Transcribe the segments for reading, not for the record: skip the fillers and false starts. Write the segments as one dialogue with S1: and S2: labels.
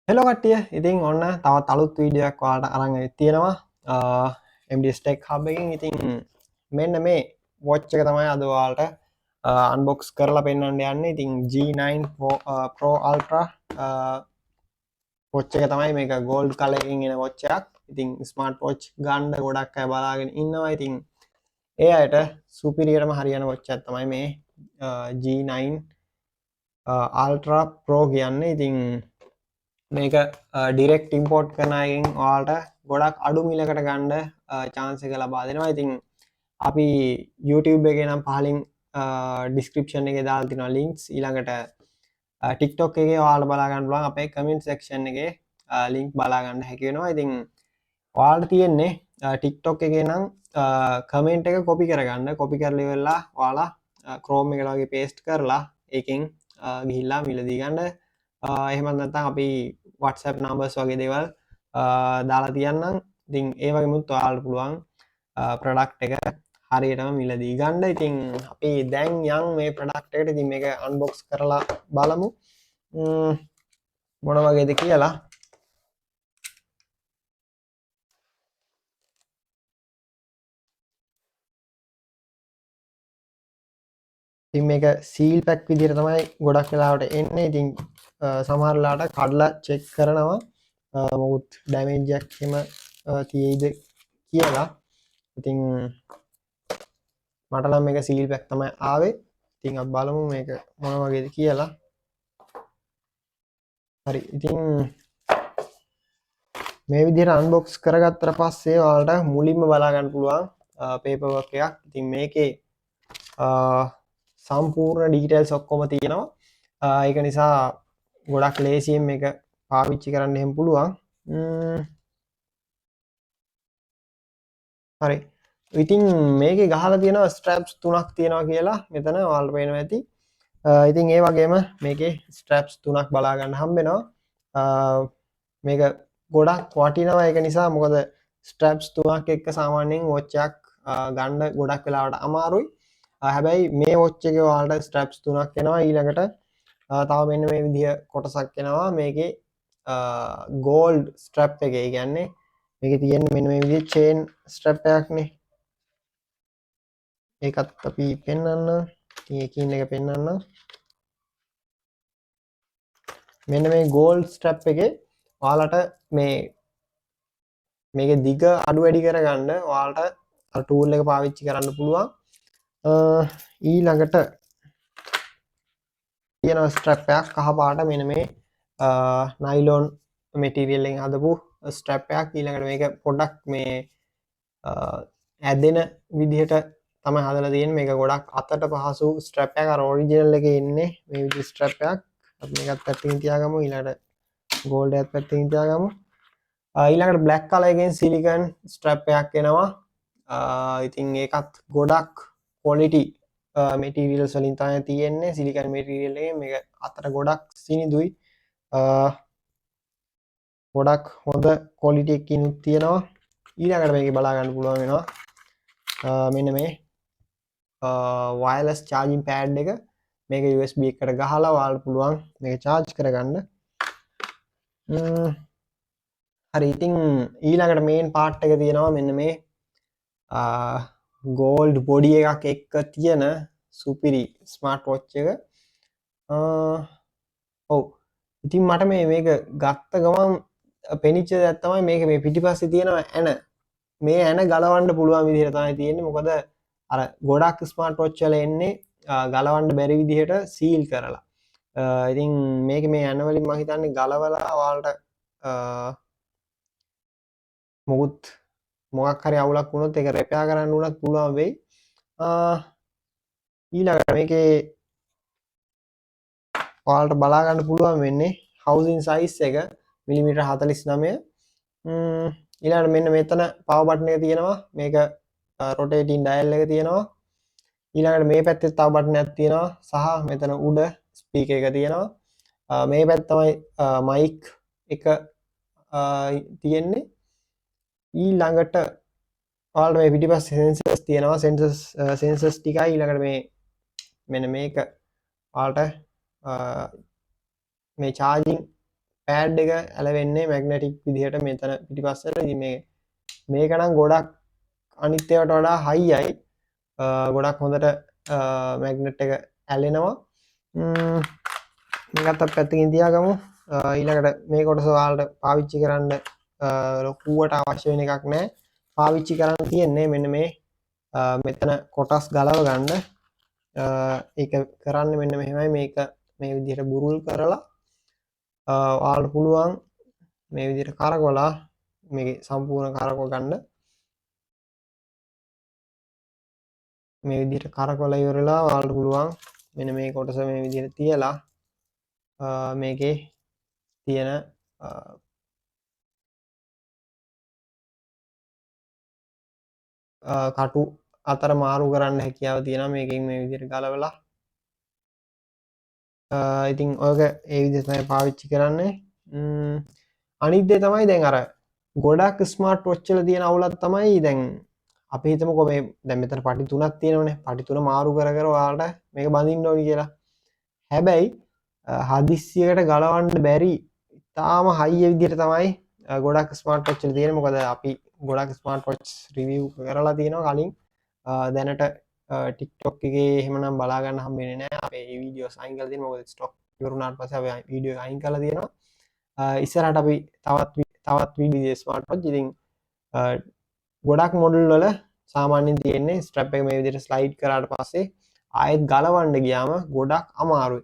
S1: Hello කට්ටිය ඉතින් ඔන්න තවත් අලුත් වීඩියක් වාට අරං තියෙනවා MDස්ටෙක් හබ් එකකින් ඉතින් මෙන්න මේ වොච් එක තමයි අද ඔයාලට අන්බොක්ස් කරලා පෙන්වන්න යන්නේ ඉතින් G9 Pro Ultra වොච් එක තමයි මේක ගෝල්ඩ් කලර් එකකින් එන වොච් එකක් ඉතින් ස්මාර්ට් වොච් ගන්න ගොඩක් අය බලාගෙන ඉන්නවා ඉතින් ඒ අයට සුපිරියටම හරියන වොච් එකක් තමයි මේ G9 Ultra Pro කියන්නේ ඉතින් මේක ඩිරෙක්ට් ඉම්පෝර්ට් කරන අයගෙන් ඔයාලට ගොඩක් අඩු මිලකට ගන්න chance එක ලබා දෙනවා. ඉතින් අපි YouTube එකේ නම් පහලින් description එකේ දාලා තියෙනවා links. ඊළඟට TikTok එකේ ඔයාලට බලා ගන්න පුළුවන් අපේ comment section එකේ link බලා ගන්න හැකි වෙනවා. ඉතින් ඔයාලට තියෙන්නේ TikTok එකේ නම් comment එක copy කරගන්න. copy කරලා ඉවරලා ඔයාලා Chrome එකට වගේ paste කරලා ඒකෙන් ගිහිල්ලා මිලදී ගන්න. එහෙමත් නැත්නම් අපි WhatsApp numbers වගේ දේවල් දාලා තියන්නම්. ඉතින් ඒ වගේමුත් ඔයාලට පුළුවන් product එක හරියටම මිලදී ගන්න. ඉතින් අපි දැන් යන් මේ product එකට. ඉතින් මේක unbox කරලා බලමු මොන වගේද කියලා. ඉතින් මේක seal pack විදිහට තමයි ගොඩක් වෙලාවට එන්නේ. ඉතින් සමහර වෙලාවට කඩලා check කරනවා මොකුත් damage එකක් එහෙම තියෙයිද කියලා. ඉතින් මට නම් මේක seal pack තමයි ආවේ. ඉතින් අපි බලමු මේක මොන වගේද කියලා. හරි. ඉතින් මේ විදිහට unbox කරගත්තට පස්සේ ඔයාලට මුලින්ම බලා ගන්න පුළුවන් paper work එකක්. ඉතින් මේකේ සම්පූර්ණ details ඔක්කොම තියෙනවා. ඒක නිසා ගොඩක් ලේසියෙන් මේක පාවිච්චි කරන්න එහෙම පුළුවන්. හරි. ඉතින් මේකේ ගහලා තියෙනවා straps 3ක් තියෙනවා කියලා මෙතන ඔයාලට පේනවා ඇති. ඉතින් ඒ වගේම මේකේ straps 3ක් බලා ගන්න හම්බ වෙනවා. මේක ගොඩක් වටිනවා ඒක නිසා මොකද straps 3ක් එක්ක සාමාන්‍යයෙන් watch එකක් ගන්න ගොඩක් වෙලාවට අමාරුයි. හැබැයි මේ watch එකේ ඔයාලට straps 3ක් එනවා. ඊළඟට තව මෙන්න මේ විදිහ කොටසක් එනවා. මේකේ gold strap එක. ඒ කියන්නේ මේකේ තියෙන මෙන්න මේ විදිහේ chain strap එකක්නේ. ඒකත් අපි පෙන්වන්න. ඉතින් ඒකින් එක පෙන්වන්න. මෙන්න මේ gold strap එකේ ඔයාලට මේකේ දිග අඩු වැඩි කරගන්න ඔයාලට අර tool එක පාවිච්චි කරන්න පුළුවන්. ඊළඟට තියෙන strap එකක් කහ පාට මෙන්න මේ nylon material එකෙන් හදපු strap එකක්. ඊළඟට මේක පොඩ්ඩක් මේ ඇදෙන විදිහට තමයි හදලා තියෙන්නේ. මේක ගොඩක් අතට පහසු strap එකක්. අර original එකේ ඉන්නේ මේ විදිහ strap එකක්. අපි මේකත් පැත්තකින් තියාගමු. ඊළඟට gold එකත් පැත්තකින් තියාගමු. ඊළඟට black color එකෙන් silicone strap එකක් එනවා. ඉතින් ඒකත් ගොඩක් quality materials වලින් තමයි තියෙන්නේ. silicone material එකෙන් මේක අතට ගොඩක් සිනිඳුයි. ගොඩක් හොඳ quality එකකින් තියෙනවා. ඊළඟට මේකේ බලා ගන්න පුළුවන් වෙනවා මෙන්න මේ wireless charging pad එක. මේක USB එකට ගහලා ඔයාලට පුළුවන් මේක charge කරගන්න. හරි. ඉතින් ඊළඟට main part එක තියෙනවා මෙන්න මේ gold body එකක් එක්ක තියෙන සුපිරි smart watch එක. ඔව්. ඉතින් මට මේක ගත්ත ගමන් පෙනිච්ච දෙයක් තමයි මේක මේ පිටිපස්සේ තියෙනවා ඇන. මේ ඇන ගලවන්න පුළුවන් විදිහට තමයි තියෙන්නේ. මොකද අර ගොඩක් ස්මාර්ට් වොච් වල එන්නේ ගලවන්න බැරි විදිහට සීල් කරලා. ඉතින් මේක මේ ඇන වලින් මම හිතන්නේ ගලවලා ඔයාලට මොකක් හරි අවුලක් වුණොත් ඒක රෙපෙයාර් කරන්න උනත් පුළුවන් වෙයි. ඊළඟට මේකේ ඔයාලට බලා ගන්න පුළුවන් වෙන්නේ housing size එක මිලිමීටර් 49. ඊළඟට මෙන්න මෙතන power button එක තියෙනවා. මේක rotating dial එක තියෙනවා. ඊළඟට මේ පැත්තේ තව බටන් එකක් තියෙනවා සහ මෙතන උඩ ස්පීකර් එක තියෙනවා. මේ පැත්ත තමයි mic එක තියෙන්නේ. ඊළඟට ඔයාලට මේ පිටිපස්සේ sensors තියෙනවා. sensors ටිකයි. ඊළඟට මෙන්න මේක ඔයාලට මේ charging පෑඩ් එක ඇලවෙන්නේ මැග්නටික් විදිහට මෙතන පිටිපස්සට. ඉතින් මේක නම් ගොඩක් අනිත් ඒවාට වඩා හයියයි. ගොඩක් හොඳට මැග්නට් එක ඇලෙනවා. මේකත් අපි පැත්තකින් තියාගමු. ඊළඟට මේ කොටස ඔයාලට පාවිච්චි කරන්න ලොකුවට අවශ්‍ය වෙන එකක් නෑ. පාවිච්චි කරන්න තියෙන්නේ මෙන්න මේ මෙතන කොටස් ගලව ගන්න. ඒක කරන්න මෙන්න මෙහෙමයි. මේක මේ විදිහට බුරුල් කරලා ඔයාලට පුළුවන් මේ විදිහට කරකවලා මේකේ සම්පූර්ණ කරකව ගන්න. මේ විදිහට කරකවලා ඉවරලා ඔයාලට පුළුවන් මෙන්න මේ කොටස මේ විදිහට තියලා මේකේ තියෙන කටු අතර මාරු කරන්න හැකියාව තියෙනවා මේකෙන් මේ විදිහට ගලවලා. ඉතින් ඔයක ඒ විදිහට තමයි පාවිච්චි කරන්නේ. අනිත් දේ තමයි දැන් අර ගොඩක් ස්මාර්ට් වොච් වල තියෙන අවුලක් තමයි දැන් අපි හිතමුකෝ මේ දැන් මෙතන පටි තුනක් තියෙනවනේ. පටි තුන මාරු කර කර ඔයාලට මේක බඳින්න ඕනි කියලා. හැබැයි හදිස්සියකට ගලවන්න බැරි තාම හයිය විදිහට තමයි ගොඩක් ස්මාර්ට් වොච් වල තියෙන්නේ. මොකද අපි ගොඩක් ස්මාර්ට් වොච් රිවිව් කරලා තියෙනවා කලින්. දැනට TikTok එකේ එහෙමනම් බලා ගන්න හම්බෙන්නේ නැහැ. අපේ මේ වීඩියෝස් අයින් කරලා තියෙනවා. මොකද ස්ටොක් ඉවරුනාට පස්සේ අපි වීඩියෝ එක අයින් කරලා තියෙනවා. ඉස්සරහට අපි තවත් වීඩියෝ ස්මාර්ට් වොච් ඉතින් ගොඩක් මොඩල් වල සාමාන්‍යයෙන් තියෙන්නේ ස්ට්‍රැප් එක මේ විදිහට ස්ලයිඩ් කරාට පස්සේ ආයෙත් ගලවන්න ගියාම ගොඩක් අමාරුයි.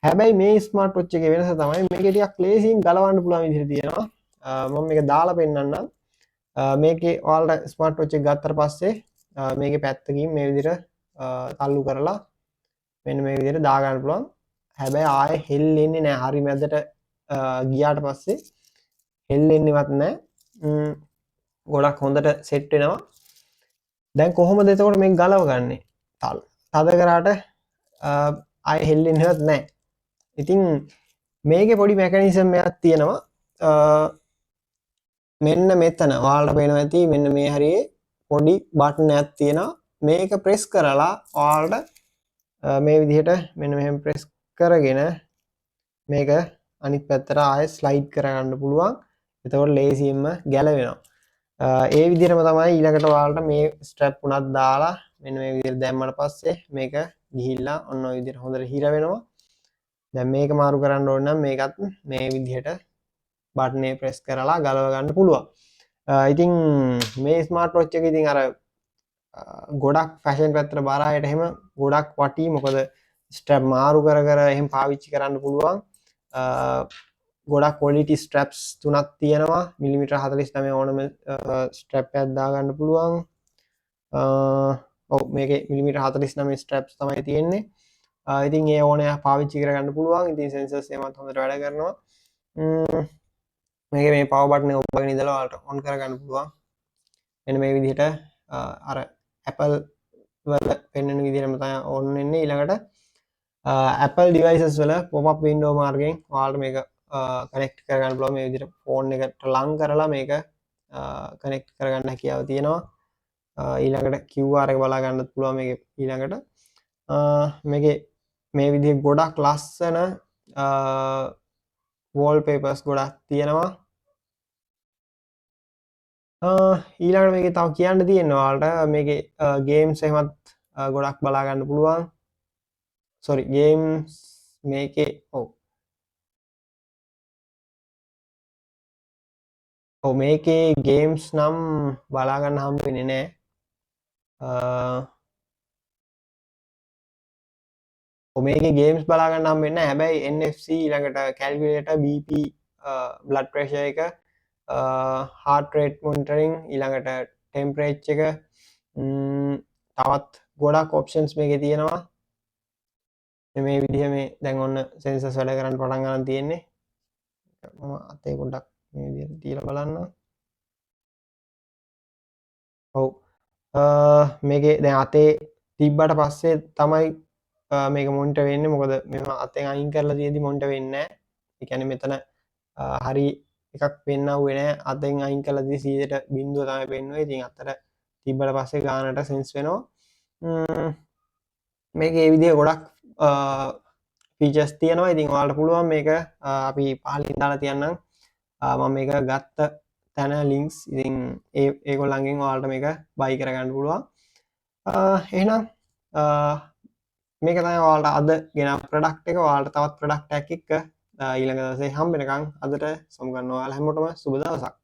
S1: හැබැයි මේ ස්මාර්ට් වොච් එකේ වෙනස තමයි මේක ටිකක් ලේසියෙන් ගලවන්න පුළුවන් විදිහට තියෙනවා. මම මේක දාලා පෙන්නන්නම්. මේකේ ඔයාලට ස්මාර්ට් වොච් එක ගත්තට පස්සේ මේකේ පැත්තකින් මේ විදිහට තල්ලු කරලා මෙන්න මේ විදිහට දා ගන්න පුළුවන්. හැබැයි ආයෙ හෙල්ලෙන්නේ නැහැ. හරි මැදට ගියාට පස්සේ හෙල්ලෙන්නේවත් නැහැ. ගොඩක් හොඳට සෙට් වෙනවා. දැන් කොහොමද එතකොට මේක ගලවගන්නේ? තද කරාට ආයෙ හෙල්ලෙන්නේවත් නැහැ. ඉතින් මේකේ පොඩි මෙකැනිසම් එකක් තියෙනවා. මෙන්න මෙතන ඔයාලට පේනවා ඇති මෙන්න මේ හරියේ පොඩි බටන් එකක් තියෙනවා. මේක ප්‍රෙස් කරලා ඔයාලට මේ විදිහට මෙන්න මෙහෙම ප්‍රෙස් කරගෙන මේක අනිත් පැත්තට ආයෙ ස්ලයිඩ් කරගන්න පුළුවන්. එතකොට ලේසියෙන්ම ගැලවෙනවා. ඒ විදිහටම තමයි ඊළඟට ඔයාලට මේ ස්ට්‍රැප් උනත් දාලා මෙන්න මේ විදිහට දැම්මට පස්සේ මේක ගිහිල්ලා ඔන්න ඔය විදිහට හොඳට හිර වෙනවා. දැන් මේක මාරු කරන්න ඕන නම් මේකත් මේ විදිහට බටන් එක ප්‍රෙස් කරලා ගලව ගන්න පුළුවන්. ඉතින් මේ ස්මාර්ට් වොච් එක ඉතින් අර ගොඩක් ෆැෂන් පැත්තට බර අයට එහෙම ගොඩක් වටී. මොකද ස්ට්‍රැප් මාරු කර කර එහෙම පාවිච්චි කරන්න පුළුවන්. ගොඩක් ක්වොලිටි ස්ට්‍රැප්ස් තුනක් තියෙනවා. මිලිමීටර් 49 ඕනම ස්ට්‍රැප් එකක් දාගන්න පුළුවන්. ඔව් මේකේ මිලිමීටර් 49 ස්ට්‍රැප්ස් තමයි තියෙන්නේ. ඉතින් ඒ ඕනේ පාවිච්චි කරගන්න පුළුවන්. ඉතින් සෙන්සර්ස් එමත් හොඳට වැඩ කරනවා. මේකේ මේ පවර් බටන් එක ඔබගෙන ඉඳලා ඔයාලට ඔන් කරගන්න පුළුවන්. මෙන්න මේ විදිහට අර Apple වල පෙන්වන විදිහටම තමයි ඔන් වෙන්නේ. ඊළඟට Apple devices වල pop-up window මාර්ගයෙන් ඔයාලට මේක කනෙක්ට් කරගන්න පුළුවන්. මේ විදිහට ෆෝන් එකට ලං කරලා මේක කනෙක්ට් කරගන්න හැකියාව තියෙනවා. ඊළඟට QR එක බලා ගන්නත් පුළුවන් මේකේ. ඊළඟට මේකේ මේ විදිහේ ගොඩක් ලස්සන wallpapers ගොඩක් තියෙනවා. ඊළඟට මේකේ තව කියන්න තියෙනවා ඔයාලට මේකේ ගේම්ස් එහෙමත් ගොඩක් බලා ගන්න පුළුවන්. sorry ගේම්ස් මේකේ ඔව් මේකේ ගේම්ස් නම් බලා ගන්න හම්බ වෙන්නේ නැහැ. මේකේ ගේම්ස් බලා ගන්න හම්බ වෙන්නේ නැහැ. හැබැයි NFC ඊළඟට කැල්කියුලේටර් BP blood pressure එක heart rate monitoring ඊළඟට temperature එක තවත් ගොඩක් options මේකේ තියෙනවා. මේ විදිහ මේ දැන් ඔන්න sensors වැඩ කරන්න පටන් ගන්න තියෙන්නේ. මම අතේ පොඩ්ඩක් මේ විදිහට තියලා බලන්න. ඔව් මේකේ දැන් අතේ තිබ්බට පස්සේ තමයි මේක මොනිටර් වෙන්නේ. මොකද මෙම අතෙන් අයින් කරලා තියෙදි මොනිටර් වෙන්නේ නැහැ. ඒ කියන්නේ මෙතන හරි එකක් පෙන්වුවේ නැහැ. අතෙන් අයින් කරලා තියෙදි 100ට බිංදුව තමයි පෙන්වුවේ. ඉතින් අතට තිබ්බට පස්සේ ගානට සෙන්ස් වෙනවා. මේකේ මේ විදිහ ගොඩක් ෆීචර්ස් තියෙනවා. ඉතින් ඔයාලට පුළුවන් මේක අපි පහලින් දාලා තියන්නම්. මම මේක ගත්ත තැන ලින්ක්ස්. ඉතින් ඒගොල්ලන්ගෙන් ඔයාලට මේක බයි කරගන්න පුළුවන්. එහෙනම් මේක තමයි ඔයාලට අද ගෙන ප්‍රොඩක්ට් එක. ඔයාලට තවත් ප්‍රොඩක්ට් එකක් එක්ක ඊළඟ දවසේ හම්බ වෙනකන් අදට සමු ගන්න. ඔයාලා හැමෝටම සුබ දවසක්.